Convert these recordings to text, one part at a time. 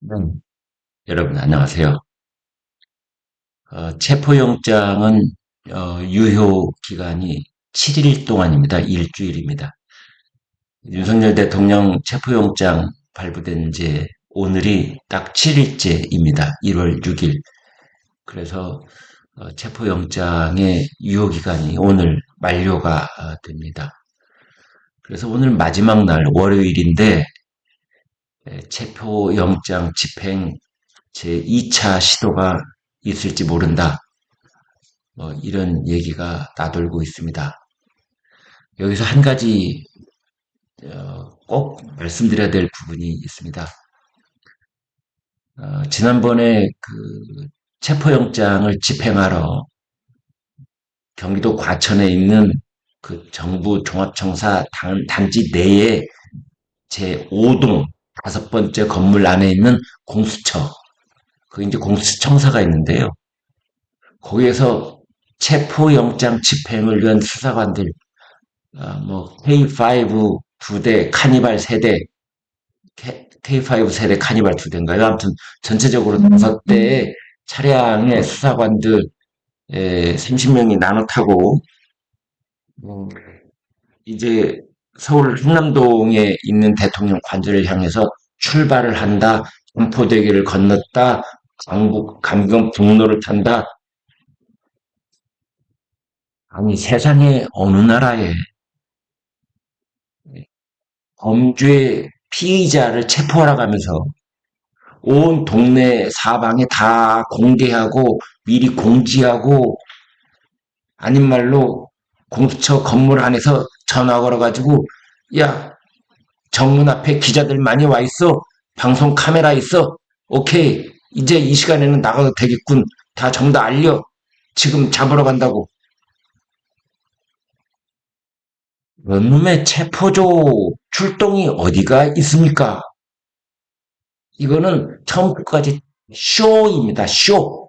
네. 여러분 안녕하세요. 체포영장은 유효 기간이 7일 동안입니다. 일주일입니다. 윤석열 대통령 체포영장 발부된 지 오늘이 딱 7일째입니다. 1월 6일. 그래서 체포영장의 유효 기간이 오늘 만료가 됩니다. 그래서 오늘 마지막 날 월요일인데 체포영장 집행 제2차 시도가 있을지 모른다. 이런 얘기가 나돌고 있습니다. 여기서 한 가지 꼭 말씀드려야 될 부분이 있습니다. 지난번에 그 체포영장을 집행하러 경기도 과천에 있는 그 정부 종합청사 단지 내에 제5동 5번째 건물 안에 있는 공수처, 그 이제 공수청사가 있는데요. 거기에서 체포영장 집행을 위한 수사관들 K5 2대, 카니발 3대, K5 세대, 카니발 2대인가요? 아무튼 전체적으로 5대의 차량의 수사관들 30명이 나눠 타고 음, 이제 서울 한남동에 있는 대통령 관저를 향해서 출발을 한다. 반포대교를 건넜다. 강경북로를 탄다. 아니 세상에 어느 나라에 범죄 피의자를 체포하러 가면서 온 동네 사방에 다 공개하고 미리 공지하고 아닌 말로 공수처 건물 안에서 전화 걸어가지고 야 정문 앞에 기자들 많이 와 있어 방송 카메라 있어 오케이 이제 이 시간에는 나가도 되겠군 다 전부 다 알려 지금 잡으러 간다고 원룸의 체포조 출동이 어디가 있습니까? 이거는 처음부터까지 쇼입니다. 쇼.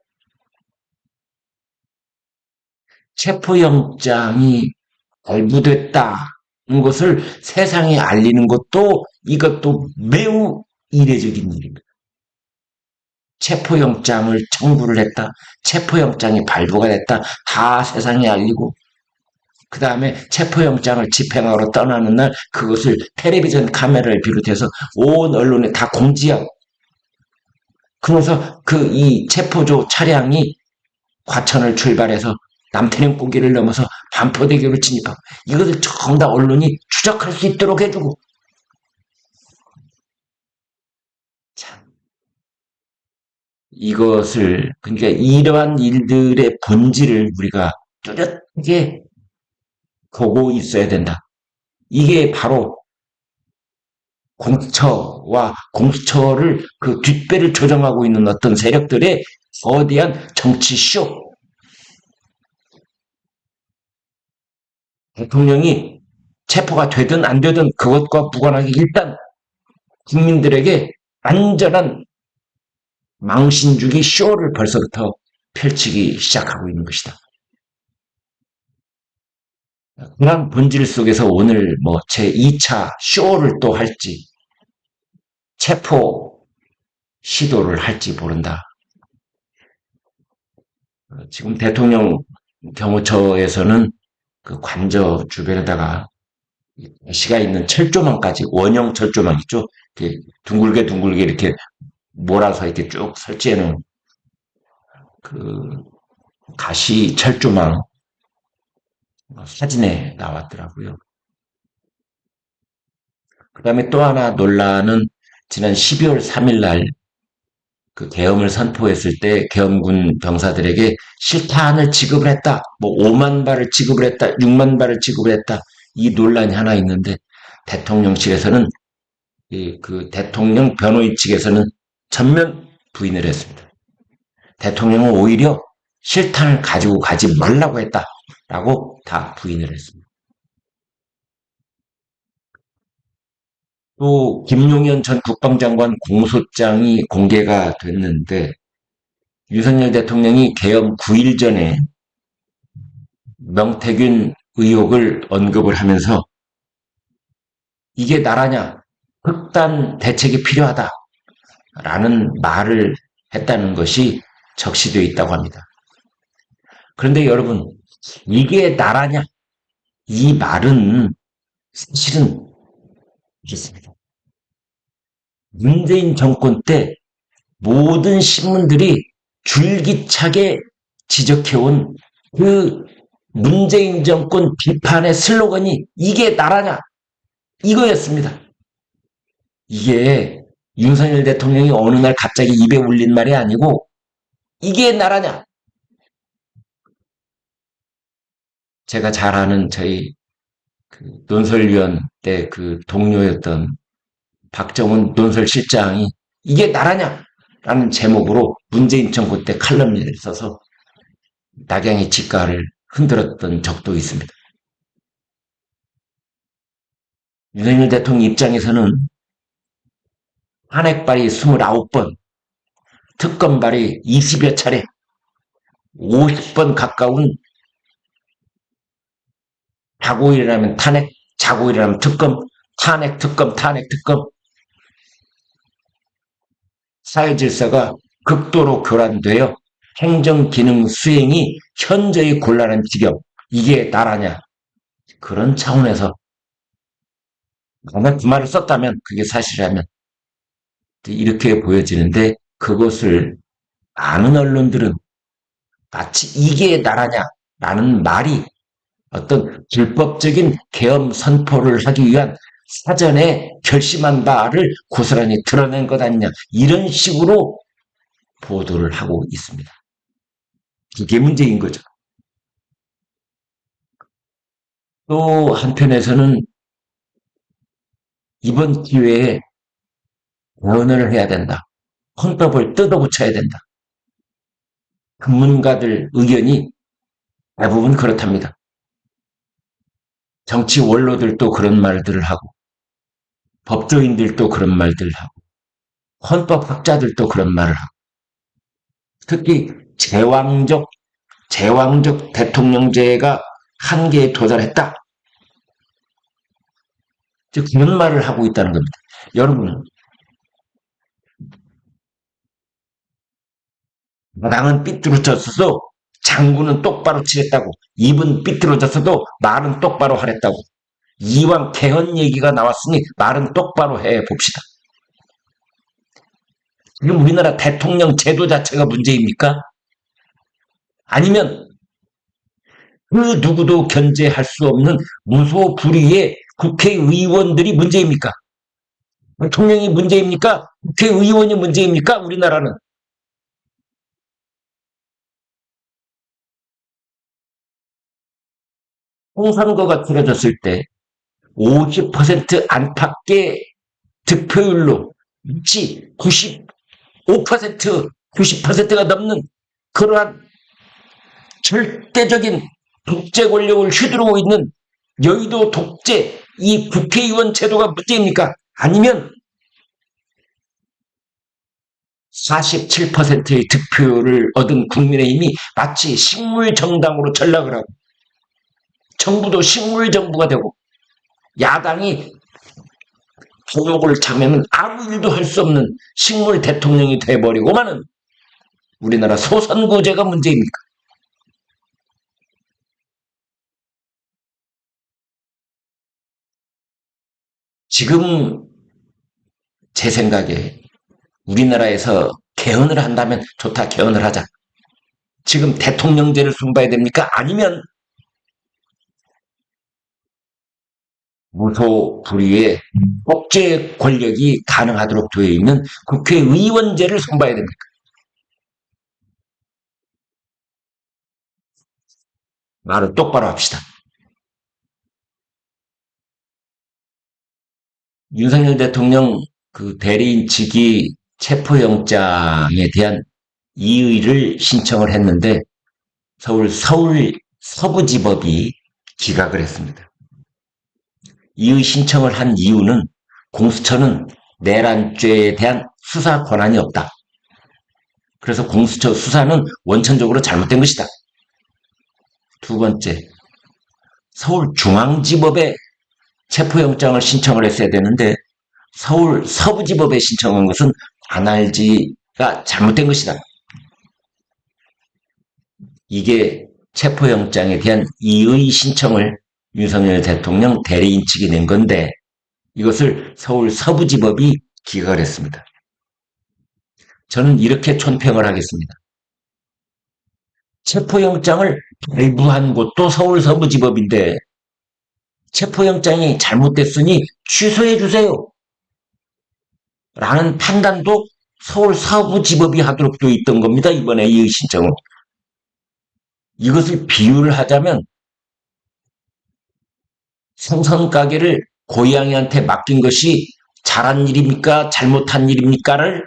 체포영장이 발부됐다는 것을 세상에 알리는 것도 이것도 매우 이례적인 일입니다. 체포영장을 청구를 했다. 체포영장이 발부가 됐다. 다 세상에 알리고 그 다음에 체포영장을 집행하러 떠나는 날 그것을 텔레비전 카메라를 비롯해서 온 언론에 다 공지하고 그러면서 그 이 체포조 차량이 과천을 출발해서 남태령 고개를 넘어서 반포대교를 진입하고 이것을 전부 다 언론이 추적할 수 있도록 해주고 참 이것을 그러니까 이러한 일들의 본질을 우리가 뚜렷하게 보고 있어야 된다. 이게 바로 공수처와 공수처를 그 뒷배를 조정하고 있는 어떤 세력들의 거대한 정치쇼. 대통령이 체포가 되든 안 되든 그것과 무관하게 일단 국민들에게 완전한 망신주기 쇼를 벌써부터 펼치기 시작하고 있는 것이다. 그런 본질 속에서 오늘 뭐 제2차 쇼를 또 할지 체포 시도를 할지 모른다. 지금 대통령 경호처에서는 그 관저 주변에다가 시가 있는 철조망까지 원형 철조망 있죠? 이렇게 둥글게 이렇게 몰아서 이렇게 쭉 설치해 놓은 그 가시 철조망 사진에 나왔더라고요. 그 다음에 또 하나 논란은 지난 12월 3일 날 그 계엄을 선포했을 때 계엄군 병사들에게 실탄을 지급을 했다. 뭐 5만 발을 지급을 했다. 6만 발을 지급을 했다. 이 논란이 하나 있는데 대통령실에서는 그 대통령 변호인 측에서는 전면 부인을 했습니다. 대통령은 오히려 실탄을 가지고 가지 말라고 했다라고 다 부인을 했습니다. 또 김용현 전 국방장관 공소장이 공개가 됐는데 윤석열 대통령이 개엄 9일 전에 명태균 의혹을 언급을 하면서 이게 나라냐? 극단 대책이 필요하다. 라는 말을 했다는 것이 적시되어 있다고 합니다. 그런데 여러분, 이게 나라냐? 이 말은 사실은 이렇습니다. 문재인 정권 때 모든 신문들이 줄기차게 지적해온 그 문재인 정권 비판의 슬로건이 이게 나라냐? 이거였습니다. 이게 윤석열 대통령이 어느 날 갑자기 입에 울린 말이 아니고 이게 나라냐? 제가 잘 아는 저희 그 논설위원 때 그 동료였던 박정훈 논설실장이 이게 나라냐? 라는 제목으로 문재인 정권 때 칼럼니를 써서 낙양의 집가를 흔들었던 적도 있습니다. 윤석열 대통령 입장에서는 탄핵발이 29번, 특검발이 20여 차례, 50번 가까운 자고 일어나면 탄핵, 자고 일어나면 특검, 탄핵, 특검, 탄핵, 특검. 사회질서가 극도로 교란되어 행정기능 수행이 현저히 곤란한 지경. 이게 나라냐. 그런 차원에서 만약 그 말을 썼다면 그게 사실이라면 이렇게 보여지는데 그것을 많은 언론들은 마치 이게 나라냐라는 말이 어떤 불법적인 계엄 선포를 하기 위한 사전에 결심한 바를 고스란히 드러낸 것 아니냐 이런 식으로 보도를 하고 있습니다. 이게 문제인 거죠. 또 한편에서는 이번 기회에 개헌을 해야 된다. 헌법을 뜯어고쳐야 된다. 전문가들 의견이 대부분 그렇답니다. 정치 원로들도 그런 말들을 하고 법조인들도 그런 말들을 하고 헌법학자들도 그런 말을 하고 특히 제왕적 대통령제가 한계에 도달했다. 즉 그런 말을 하고 있다는 겁니다. 여러분, 마당은 삐뚤어졌어도 장구는 똑바로 치랬다고, 입은 삐뚤어졌어도 말은 똑바로 하랬다고. 이왕 개헌 얘기가 나왔으니 말은 똑바로 해 봅시다. 지금 우리나라 대통령 제도 자체가 문제입니까? 아니면 그 누구도 견제할 수 없는 무소불위의 국회의원들이 문제입니까? 대통령이 문제입니까? 국회의원이 문제입니까? 우리나라는. 통선거가 치러졌을 때 50% 안팎의 득표율로 마치 95%, 90%가 넘는 그러한 절대적인 독재 권력을 휘두르고 있는 여의도 독재 이 국회의원 제도가 문제입니까? 아니면 47%의 득표를 얻은 국민의힘이 마치 식물정당으로 전락을 하고 정부도 식물정부가 되고 야당이 통역을 차면 아무 일도 할 수 없는 식물 대통령이 돼버리고만은 우리나라 소선구제가 문제입니까? 지금 제 생각에 우리나라에서 개헌을 한다면 좋다, 개헌을 하자. 지금 대통령제를 숭봐야 됩니까? 아니면 무소불위의 독재 권력이 가능하도록 되어 있는 국회의원제를 숭봐야 됩니까? 말을 똑바로 합시다. 윤석열 대통령 그 대리인 측이 체포영장에 대한 이의를 신청을 했는데 서울 서부지법이 기각을 했습니다. 이의 신청을 한 이유는 공수처는 내란죄에 대한 수사 권한이 없다. 그래서 공수처 수사는 원천적으로 잘못된 것이다. 두 번째, 서울중앙지법에 체포영장을 신청을 했어야 되는데 서울 서부지법에 신청한 것은 안 알지가 잘못된 것이다. 이게 체포영장에 대한 이의 신청을 윤석열 대통령 대리인 측이 낸 건데 이것을 서울 서부지법이 기각을 했습니다. 저는 이렇게 촌평을 하겠습니다. 체포영장을 발부한 곳도 서울 서부지법인데 체포영장이 잘못됐으니 취소해 주세요. 라는 판단도 서울 서부지법이 하도록 되어 있던 겁니다. 이번에 이 신청은. 이것을 비유를 하자면 생선 가게를 고양이한테 맡긴 것이 잘한 일입니까? 잘못한 일입니까?를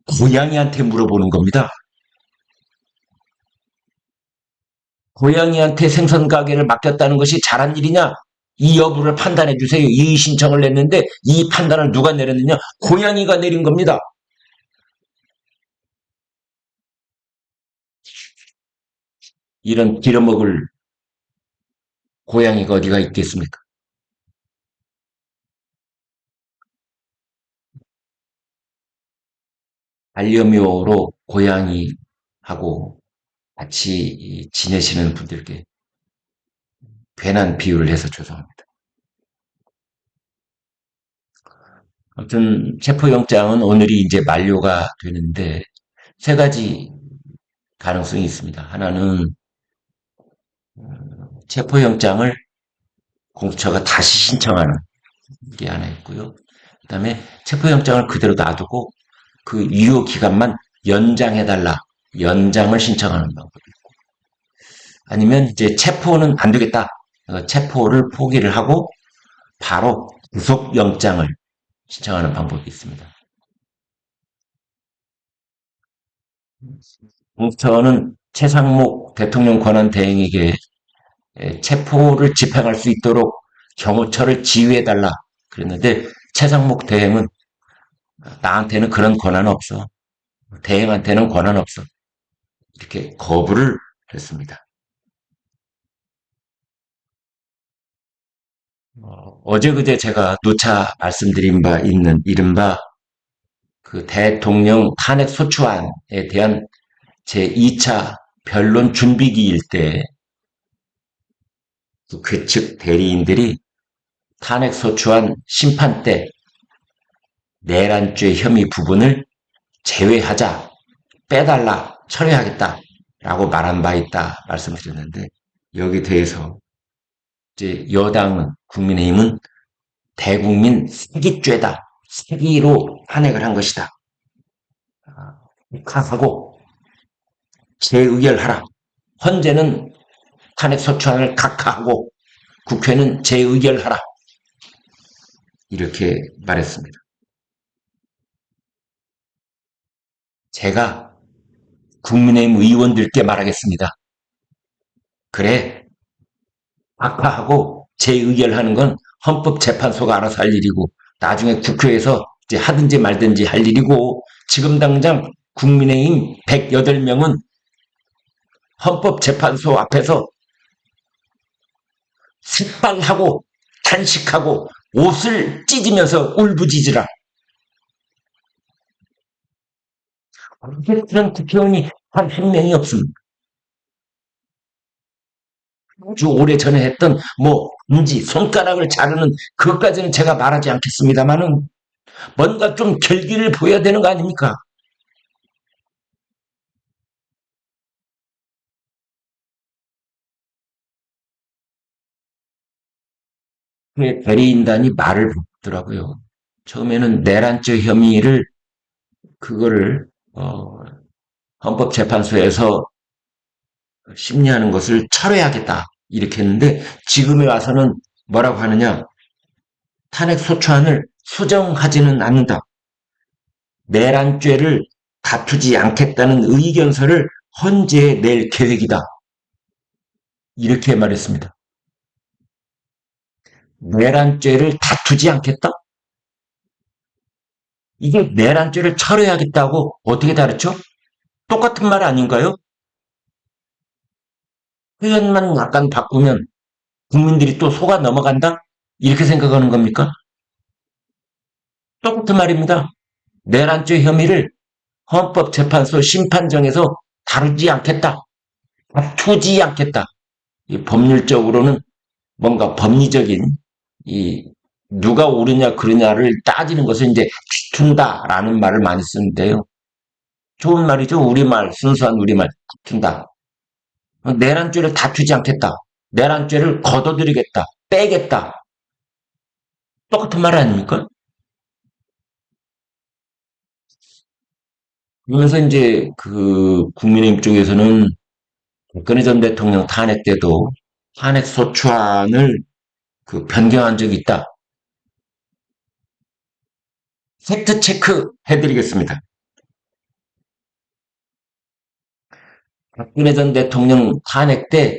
고양이한테 물어보는 겁니다. 고양이한테 생선 가게를 맡겼다는 것이 잘한 일이냐? 이 여부를 판단해 주세요. 이의 신청을 냈는데 이 판단을 누가 내렸느냐? 고양이가 내린 겁니다. 이런 빌어먹을 고양이가 어디가 있겠습니까? 반려묘로 고양이하고 같이 지내시는 분들께 괜한 비유를 해서 죄송합니다. 아무튼 체포영장은 오늘이 이제 만료가 되는데 세 가지 가능성이 있습니다. 하나는 체포영장을 공수처가 다시 신청하는 게 하나 있고요. 그다음에 체포영장을 그대로 놔두고 그 유효 기간만 연장해달라. 연장을 신청하는 방법이 있고 아니면 이제 체포는 안 되겠다. 체포를 포기를 하고 바로 구속영장을 신청하는 방법이 있습니다. 공수처는 최상목 대통령 권한대행에게 체포를 집행할 수 있도록 경호처를 지휘해달라 그랬는데 최상목 대행은 나한테는 그런 권한 없어. 대행한테는 권한 없어. 이렇게 거부를 했습니다. 어제 그제 제가 누차 말씀드린 바 있는 이른바 그 대통령 탄핵 소추안에 대한 제2차 변론 준비기일 때 그 측 대리인들이 탄핵 소추안 심판 때 내란죄 혐의 부분을 제외하자, 빼달라, 철회하겠다라고 말한 바 있다 말씀드렸는데 여기에 대해서 이제 여당은 국민의힘은 대국민 사기죄다, 사기로 탄핵을 한 것이다. 하고 재의결하라. 헌재는 탄핵 소추안을 각하하고 국회는 재의결하라. 이렇게 말했습니다. 제가 국민의힘 의원들께 말하겠습니다. 그래, 각하하고 재의결하는 건 헌법재판소가 알아서 할 일이고 나중에 국회에서 이제 하든지 말든지 할 일이고 지금 당장 국민의힘 108명은 헌법재판소 앞에서 색발하고 탄식하고 옷을 찢으면서 울부짖으라. 그런 국회의원이 한 명이 없습니다. 아주 오래전에 했던 금지 손가락을 자르는 그것까지는 제가 말하지 않겠습니다만은 뭔가 좀 결기를 보여야 되는 거 아닙니까? 그 대리인단이 말을 붙더라고요. 처음에는 내란죄 혐의를 그거를 헌법재판소에서 심리하는 것을 철회하겠다 이렇게 했는데 지금에 와서는 뭐라고 하느냐? 탄핵 소추안을 수정하지는 않는다. 내란죄를 다투지 않겠다는 의견서를 헌재에 낼 계획이다. 이렇게 말했습니다. 내란죄를 다투지 않겠다? 이게 내란죄를 철회하겠다고 어떻게 다르죠? 똑같은 말 아닌가요? 표현만 약간 바꾸면 국민들이 또 속아 넘어간다? 이렇게 생각하는 겁니까? 똑같은 말입니다. 내란죄 혐의를 헌법재판소 심판정에서 다루지 않겠다. 다투지 않겠다. 이 법률적으로는 뭔가 법리적인 이 누가 옳으냐 그르냐를 따지는 것을 이제 다툰다라는 말을 많이 쓰는데요. 좋은 말이죠. 우리말, 순수한 우리말, 다툰다. 내란죄를 다투지 않겠다. 내란죄를 걷어들이겠다. 빼겠다. 똑같은 말 아닙니까? 그러면서 이제 그 국민의힘 쪽에서는 박근혜 전 대통령 탄핵 때도 탄핵 소추안을 그 변경한 적이 있다. 팩트 체크 해드리겠습니다. 박근혜 전 대통령 탄핵 때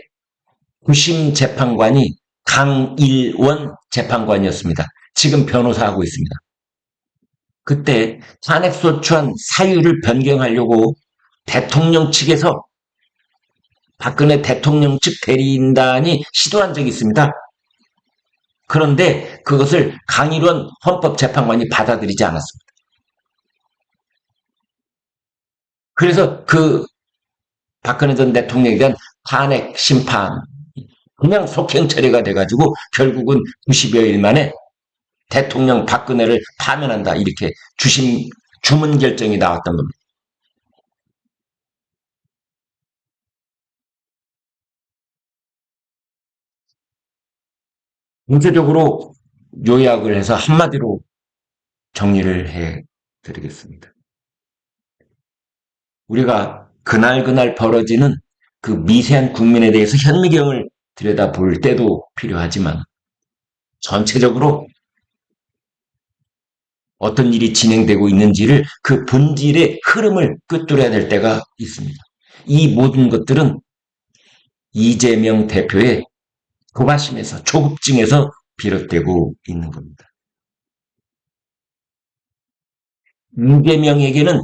구심 재판관이 강일원 재판관이었습니다. 지금 변호사하고 있습니다. 그때 탄핵소추안 사유를 변경하려고 대통령 측에서 박근혜 대통령 측 대리인단이 시도한 적이 있습니다. 그런데 그것을 강일원 헌법재판관이 받아들이지 않았습니다. 그래서 그 박근혜 전 대통령에 대한 탄핵 심판 그냥 속행 처리가 돼가지고 결국은 90여일 만에 대통령 박근혜를 파면한다 이렇게 주문 결정이 나왔던 겁니다. 문제적으로 요약을 해서 한마디로 정리를 해드리겠습니다. 우리가 그날 벌어지는 그 미세한 국민에 대해서 현미경을 들여다볼 때도 필요하지만 전체적으로 어떤 일이 진행되고 있는지를 그 본질의 흐름을 꿰뚫어야 될 때가 있습니다. 이 모든 것들은 이재명 대표의 조바심에서 조급증에서 비롯되고 있는 겁니다. 이재명에게는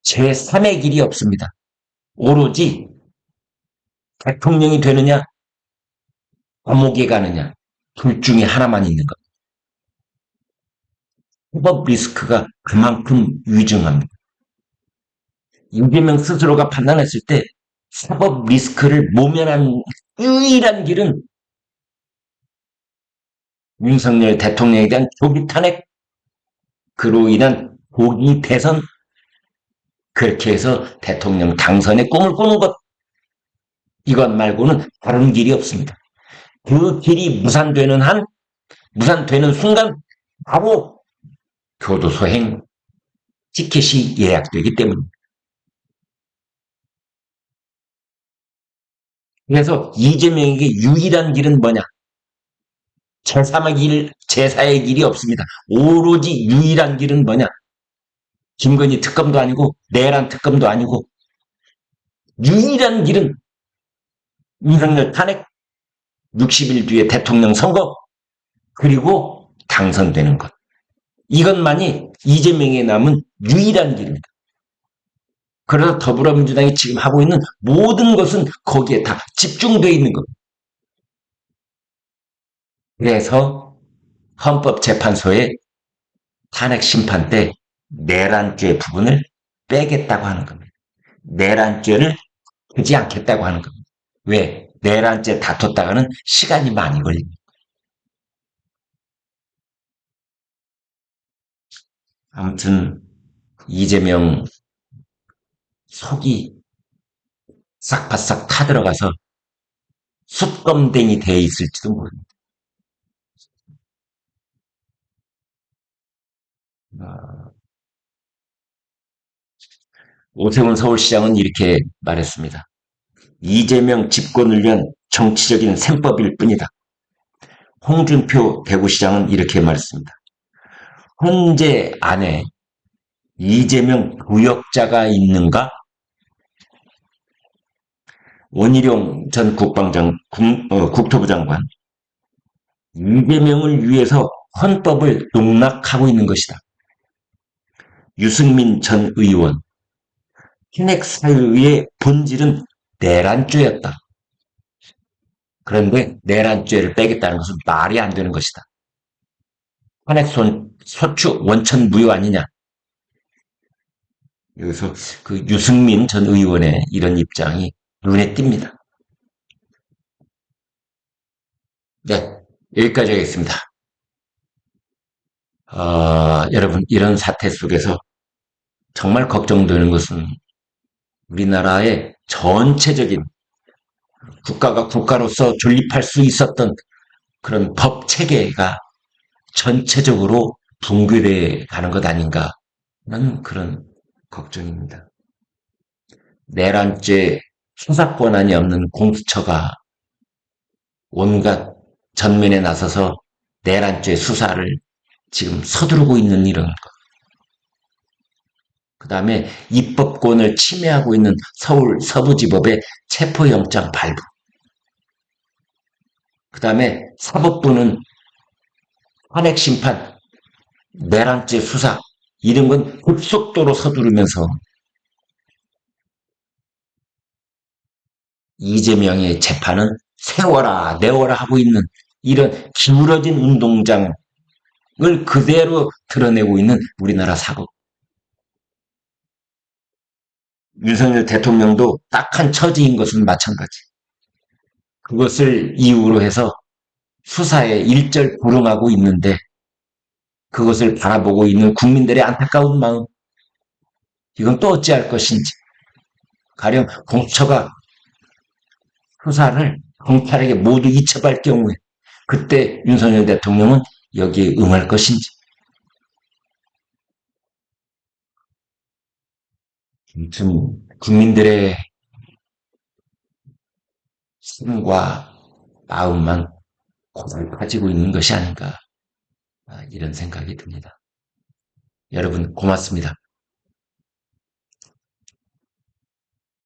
제3의 길이 없습니다. 오로지 대통령이 되느냐 감옥에 가느냐 둘 중에 하나만 있는 것. 해법 리스크가 그만큼 위중합니다. 이재명 스스로가 판단했을 때 사법 리스크를 모면한 유일한 길은 윤석열 대통령에 대한 조기 탄핵, 그로 인한 조기 대선, 그렇게 해서 대통령 당선의 꿈을 꾸는 것, 이것 말고는 다른 길이 없습니다. 그 길이 무산되는 순간 바로 교도소행 티켓이 예약되기 때문입니다. 그래서 이재명에게 유일한 길은 뭐냐? 제3의 길이 없습니다. 오로지 유일한 길은 뭐냐? 김건희 특검도 아니고 내란 특검도 아니고 유일한 길은 윤석열 탄핵, 60일 뒤에 대통령 선거, 그리고 당선되는 것. 이것만이 이재명에 남은 유일한 길입니다. 그래서 더불어민주당이 지금 하고 있는 모든 것은 거기에 다 집중되어 있는 겁니다. 그래서 헌법재판소의 탄핵 심판 때 내란죄 부분을 빼겠다고 하는 겁니다. 내란죄를 하지 않겠다고 하는 겁니다. 왜? 내란죄 다퉜다가는 시간이 많이 걸립니다. 아무튼 이재명 속이 싹바싹 타들어가서 숯검댕이 돼 있을지도 모릅니다. 오세훈 서울시장은 이렇게 말했습니다. 이재명 집권을 위한 정치적인 셈법일 뿐이다. 홍준표 대구시장은 이렇게 말했습니다. 헌재 안에 이재명 부역자가 있는가? 원희룡 전 국토부 장관, 이재명을 위해서 헌법을 농락하고 있는 것이다. 유승민 전 의원, 탄핵 사유의 본질은 내란죄였다. 그런데 내란죄를 빼겠다는 것은 말이 안 되는 것이다. 탄핵 소추 원천 무효 아니냐? 여기서 그 유승민 전 의원의 이런 입장이 눈에 띕니다. 네, 여기까지 하겠습니다. 여러분, 이런 사태 속에서 정말 걱정되는 것은 우리나라의 전체적인 국가가 국가로서 존립할 수 있었던 그런 법 체계가 전체적으로 붕괴돼 가는 것 아닌가 하는 그런 걱정입니다. 내란죄 수사 권한이 없는 공수처가 온갖 전면에 나서서 내란죄 수사를 지금 서두르고 있는 이런 것. 그 다음에 입법권을 침해하고 있는 서울 서부지법의 체포영장 발부. 그 다음에 사법부는 탄핵심판, 내란죄 수사 이런 건 급속도로 서두르면서 이재명의 재판은 세워라 내워라 하고 있는 이런 기울어진 운동장을 그대로 드러내고 있는 우리나라 사법. 윤석열 대통령도 딱한 처지인 것은 마찬가지. 그것을 이유로 해서 수사에 일절 불응하고 있는데 그것을 바라보고 있는 국민들의 안타까운 마음. 이건 또 어찌할 것인지. 가령 공처가 수사를 경찰에게 모두 이첩할 경우에 그때 윤석열 대통령은 여기에 응할 것인지. 아무튼 국민들의 삶과 마음만 고달파지고 있는 것이 아닌가 이런 생각이 듭니다. 여러분 고맙습니다.